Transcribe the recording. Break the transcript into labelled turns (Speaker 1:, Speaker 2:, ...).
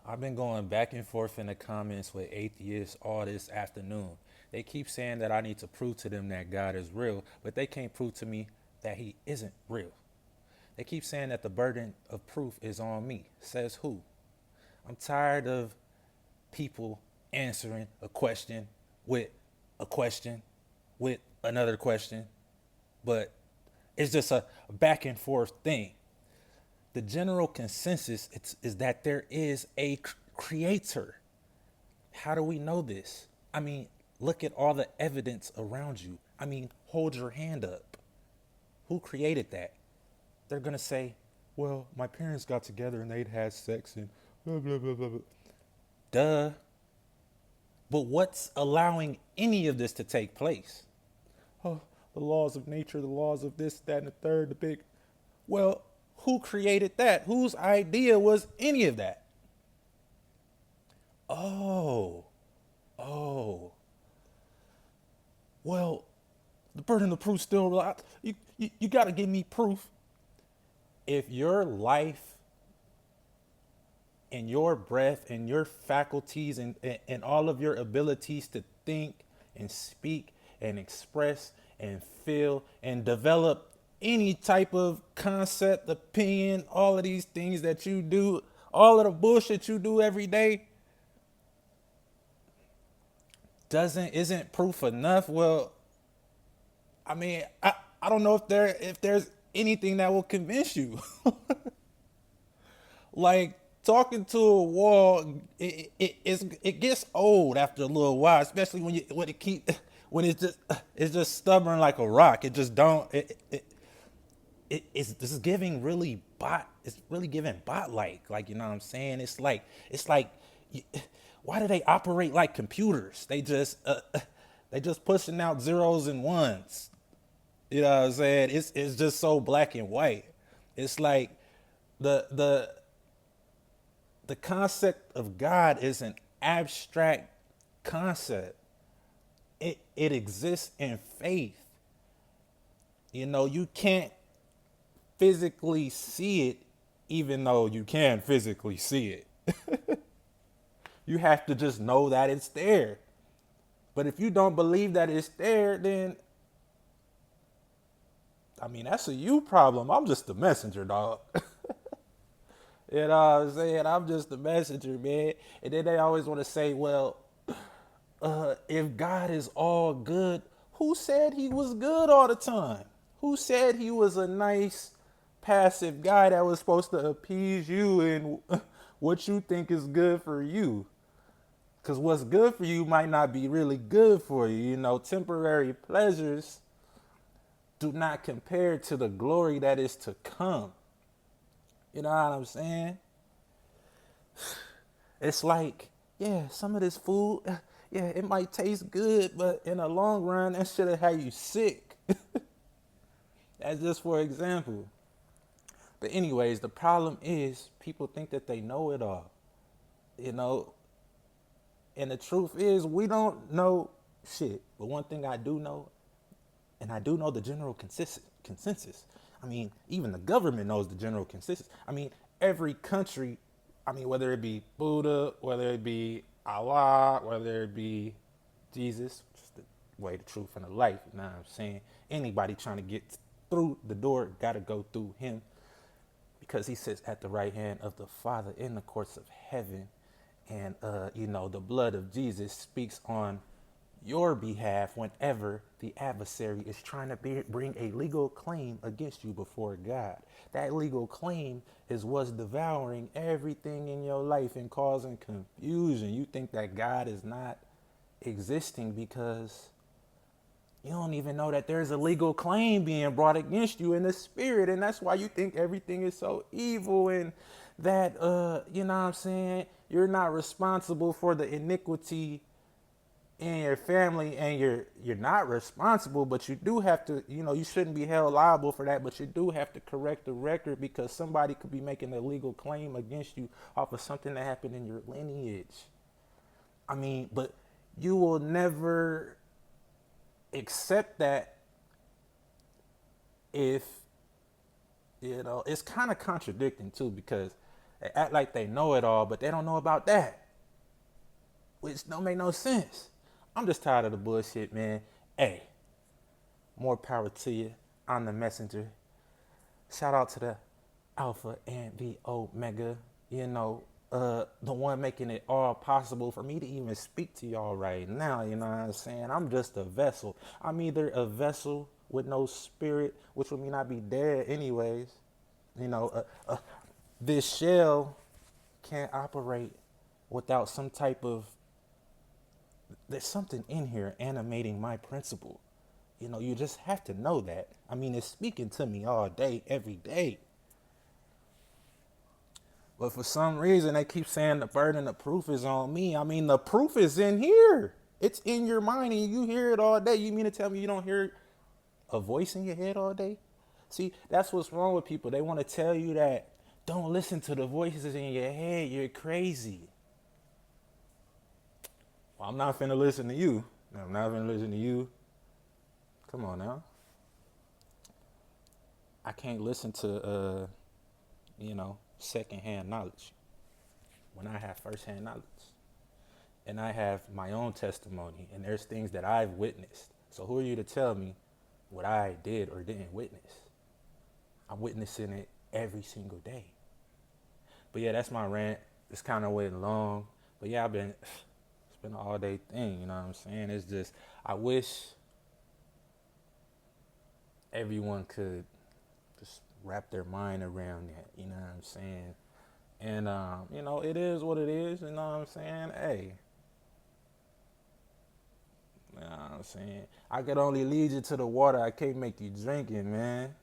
Speaker 1: I've been going back and forth in the comments with atheists all this afternoon. They keep saying that I need to prove to them that God is real, but they can't prove to me that he isn't real. They keep saying that the burden of proof is on me. Says who? I'm tired of people answering a question with a question with another question, but it's just a back and forth thing. The general consensus is that there is a creator. How do we know this? I mean, look at all the evidence around you. I mean, hold your hand up. Who created that? They're going to say, well, my parents got together and they'd had sex and blah, blah, blah, blah, blah. Duh. But what's allowing any of this to take place? Oh, the laws of nature, the laws of this, that, and the third, the big. Well, who created that? Whose idea was any of that? Oh, oh. Well, the burden of proof still relies. You got to give me proof. If your life and your breath and your faculties and all of your abilities to think and speak and express and feel and develop any type of concept, opinion, all of these things that you do, all of the bullshit you do every day doesn't isn't proof enough. Well, I mean, I don't know if there's anything that will convince you. Like talking to a wall, it gets old after a little while, especially when it keep when it's just stubborn like a rock. It just don't it's this is giving really bot. It's really giving bot like you know what I'm saying. It's like why do they operate like computers? They just pushing out zeros and ones. You know what I'm saying? It's just so black and white. It's like the the the concept of God is an abstract concept. It exists in faith. You know, you can't physically see it, even though you can physically see it. You have to just know that it's there. But if you don't believe that it's there, then I mean that's a you problem. I'm just the messenger, dog. You know what I'm saying? I'm just the messenger, man. And then they always want to say, well, if God is all good, who said he was good all the time? Who said he was a nice, passive guy that was supposed to appease you and what you think is good for you? Because what's good for you might not be really good for you. You know, temporary pleasures do not compare to the glory that is to come. You know what I'm saying? It's like, yeah, some of this food, yeah, it might taste good, but in the long run, that should have had you sick. That's just for example. But anyways, the problem is people think that they know it all, you know, and the truth is we don't know shit. But one thing I do know, and I do know the general consensus. I mean, even the government knows the general consensus. I mean, every country, I mean, whether it be Buddha, whether it be Allah, whether it be Jesus, which is the way, the truth, and the life, you know what I'm saying? Anybody trying to get through the door got to go through him because he sits at the right hand of the Father in the courts of heaven. And, you know, the blood of Jesus speaks on your behalf whenever the adversary is trying to bring a legal claim against you before God. That legal claim is what's devouring everything in your life and causing confusion. You think that God is not existing because you don't even know that there's a legal claim being brought against you in the spirit, and that's why you think everything is so evil and that you know what I'm saying, you're not responsible for the iniquity in your family, and you're not responsible, but you do have to, you know, you shouldn't be held liable for that, but you do have to correct the record because somebody could be making a legal claim against you off of something that happened in your lineage. I mean, but you will never accept that if, you know, it's kind of contradicting too because They act like they know it all, but they don't know about that, which don't make no sense. I'm just tired of the bullshit, man. Hey, more power to you. I'm the messenger. Shout out to the Alpha and the Omega, the one making it all possible for me to even speak to y'all right now. You know what I'm saying? I'm just a vessel. I'm either a vessel with no spirit, which would mean I'd be dead anyways. You know, this shell can't operate without some type of, there's something in here animating my principle. You just have to know that. I mean, it's speaking to me all day, every day. But for some reason, they keep saying the burden of proof is on me. I mean, the proof is in here. It's in your mind and you hear it all day. You mean to tell me you don't hear a voice in your head all day? See, that's what's wrong with people. They want to tell you that don't listen to the voices in your head. You're crazy. Well, I'm not finna listen to you. I'm not finna listen to you. Come on now. I can't listen to, secondhand knowledge when I have firsthand knowledge. And I have my own testimony, and there's things that I've witnessed. So who are you to tell me what I did or didn't witness? I'm witnessing it every single day. But yeah, that's my rant. It's kind of went long. But yeah, it's been an all day thing, you know what I'm saying? It's just, I wish everyone could just wrap their mind around that, you know what I'm saying? And, it is what it is, you know what I'm saying? Hey, you know what I'm saying? I could only lead you to the water. I can't make you drink it, man.